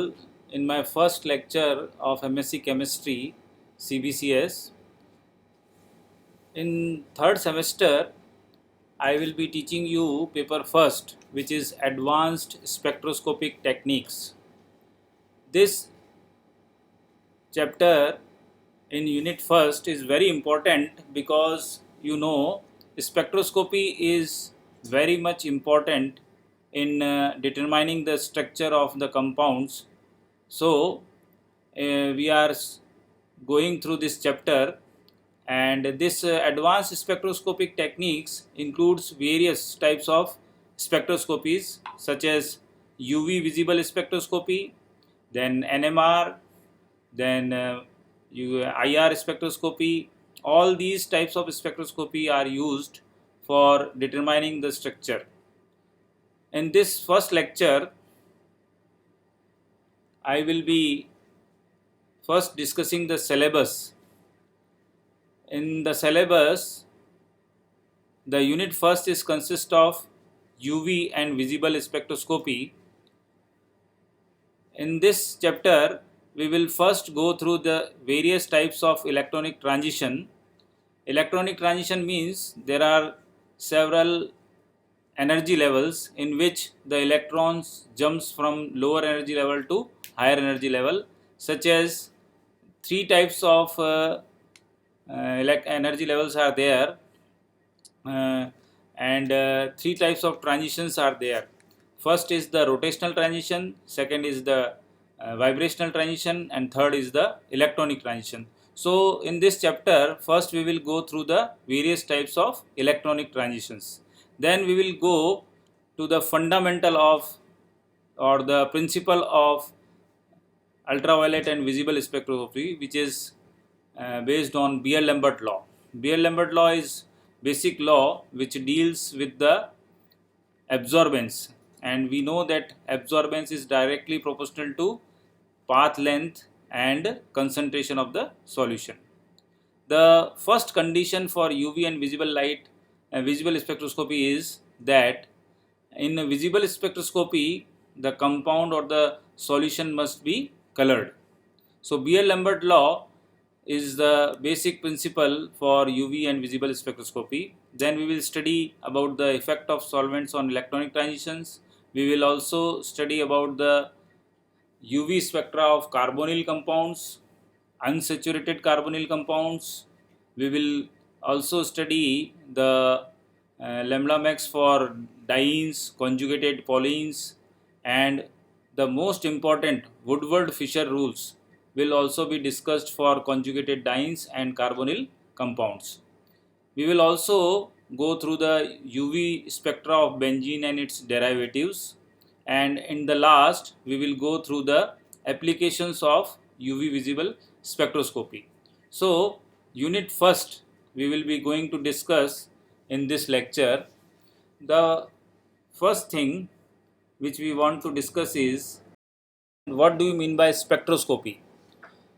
In my first lecture of MSc Chemistry CBCS. In third semester, I will be teaching you paper first, which is Advanced Spectroscopic Techniques. This chapter in unit first is very important because spectroscopy is very much important in determining the structure of the compounds. So we are going through this chapter, and this advanced spectroscopic techniques includes various types of spectroscopies such as UV visible spectroscopy, then NMR, then IR spectroscopy. All these types of spectroscopy are used for determining the structure. In this first lecture, I will be first discussing the syllabus. In the syllabus, the unit first is consist of UV and visible spectroscopy. In this chapter, we will first go through the various types of electronic transition. Electronic transition means there are several energy levels in which the electrons jumps from lower energy level to higher energy level, such as three types of energy levels are there, and three types of transitions are there. First is the rotational transition, second is the vibrational transition, and third is the electronic transition. So in this chapter, first we will go through the various types of electronic transitions. Then we will go to the fundamental of, or the principle of, ultraviolet and visible spectroscopy, which is based on Beer-Lambert law. Beer-Lambert law is basic law which deals with the absorbance, and we know that absorbance is directly proportional to path length and concentration of the solution. The first condition for UV and visible light visible spectroscopy is that in a visible spectroscopy the compound or the solution must be colored. So Beer-Lambert law is the basic principle for UV and visible spectroscopy. Then we will study about the effect of solvents on electronic transitions. We will also study about the UV spectra of carbonyl compounds, unsaturated carbonyl compounds. We will also study the lambda max for dienes, conjugated polyenes, and the most important Woodward-Fisher rules will also be discussed for conjugated dienes and carbonyl compounds. We will also go through the UV spectra of benzene and its derivatives, and in the last we will go through the applications of UV visible spectroscopy. So unit first we will be going to discuss in this lecture. The first thing which we want to discuss is, what do you mean by spectroscopy?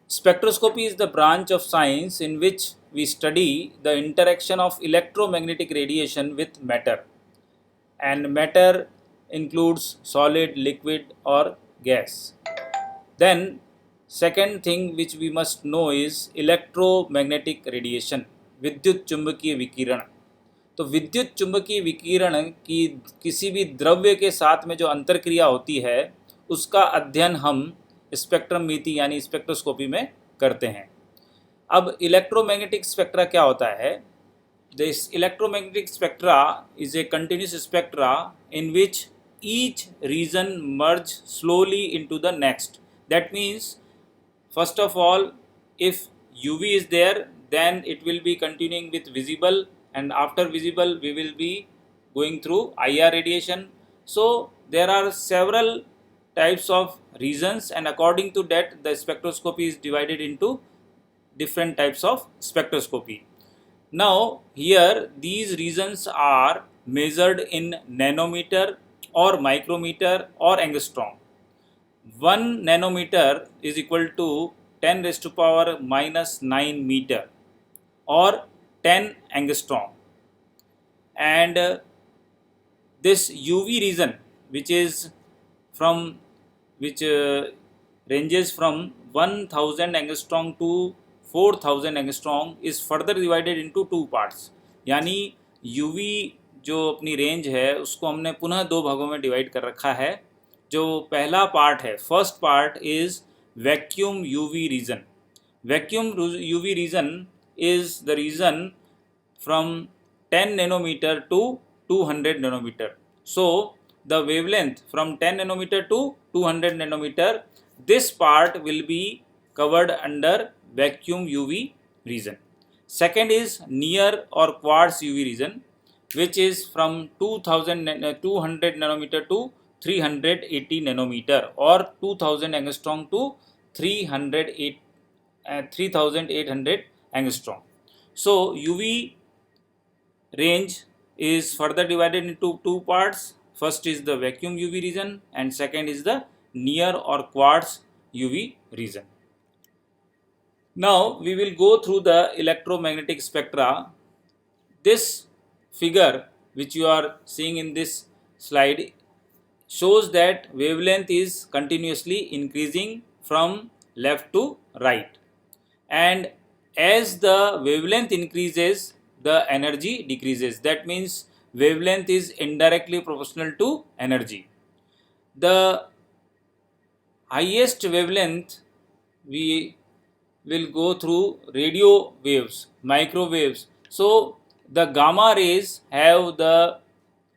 Spectroscopy is the branch of science in which we study the interaction of electromagnetic radiation with matter, and matter includes solid, liquid, or gas. Then second thing which we must know is electromagnetic radiation, विद्युत चुंबकीय विकिरण. तो विद्युत चुंबकीय विकिरण की किसी भी द्रव्य के साथ में जो अंतरक्रिया होती है उसका अध्ययन हम स्पेक्ट्रममिति यानी स्पेक्ट्रोस्कोपी में करते हैं. अब इलेक्ट्रोमैग्नेटिक स्पेक्ट्रा क्या होता है? This electromagnetic spectra is a continuous spectra in which each region merge slowly into the next. That means, first of all, if UV is there, then it will be continuing with visible, and after visible we will be going through IR radiation. So there are several types of regions, and according to that the spectroscopy is divided into different types of spectroscopy. Now here these regions are measured in nanometer or micrometer or angstrom. 1 nanometer is equal to 10 raised to power minus 9 meter or 10 angstrom. And this UV region, which is from which ranges from 1000 angstrom to 4000 angstrom is further divided into two parts. यानी UV जो अपनी range है उसको हमने पुनः दो भागों में डिवाइड कर रखा है. जो पहला पार्ट है, first part is vacuum UV region. Vacuum UV region is the region from 10 nanometer to 200 nanometer. So the wavelength from 10 nanometer to 200 nanometer, this part will be covered under vacuum UV region. Second is near or quartz UV region, which is from 200 nanometer to 380 nanometer or 2000 angstrom to 3800 angstrom. So UV range is further divided into two parts. First is the vacuum UV region and second is the near or quartz UV region. Now we will go through the electromagnetic spectra. This figure which you are seeing in this slide shows that wavelength is continuously increasing from left to right, and as the wavelength increases the energy decreases. That means wavelength is indirectly proportional to energy. The highest wavelength we will go through radio waves, microwaves. So the gamma rays have the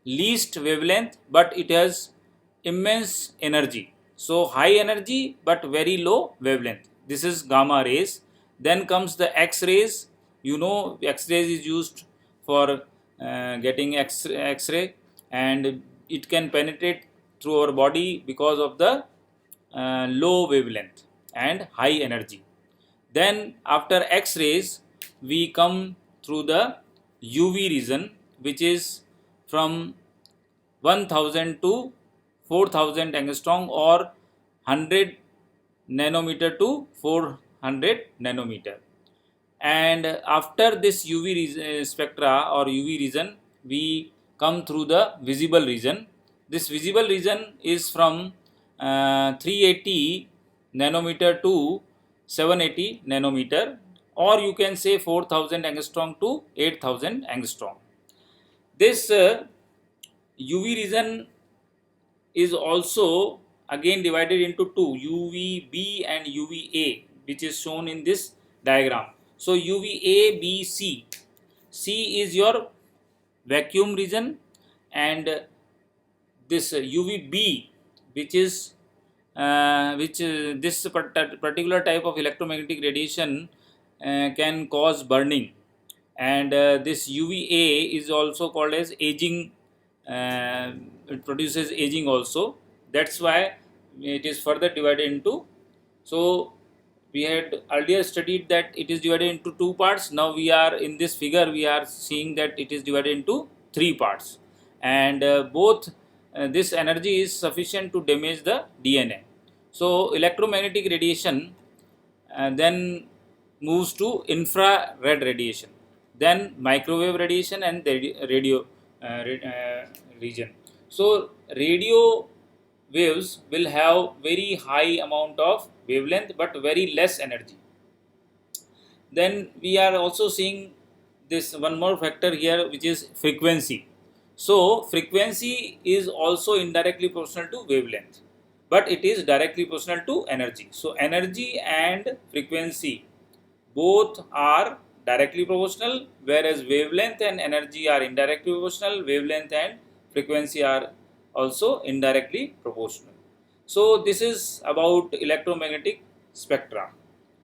least wavelength but it has immense energy. So high energy but very low wavelength. This is gamma rays. Then comes the X-rays. You know, X-rays is used for getting X-ray, and it can penetrate through our body because of the low wavelength and high energy. Then after X-rays we come through the UV region, which is from 1000 to 4000 angstrom or 100 nanometer to 400 nanometer. And after this UV spectra or UV region, we come through the visible region. This visible region is from 380 nanometer to 780 nanometer, or you can say 4000 angstrom to 8000 angstrom. This UV region is also again divided into two, UVB and UVA, which is shown in this diagram. So UVA, B, C. C is your vacuum region, and this UVB, which is this particular type of electromagnetic radiation can cause burning, and this UVA is also called as aging. It produces aging also. That's why it is further divided into. So we had earlier studied that it is divided into two parts. Now we are in this figure, we are seeing that it is divided into three parts, and both this energy is sufficient to damage the DNA. So electromagnetic radiation then moves to infrared radiation, then microwave radiation and the radio region. So radio waves will have very high amount of wavelength but very less energy. Then we are also seeing this one more factor here, which is frequency. So frequency is also indirectly proportional to wavelength, but it is directly proportional to energy. So energy and frequency both are directly proportional, whereas wavelength and energy are indirectly proportional. Wavelength and frequency are also indirectly proportional. So this is about electromagnetic spectra.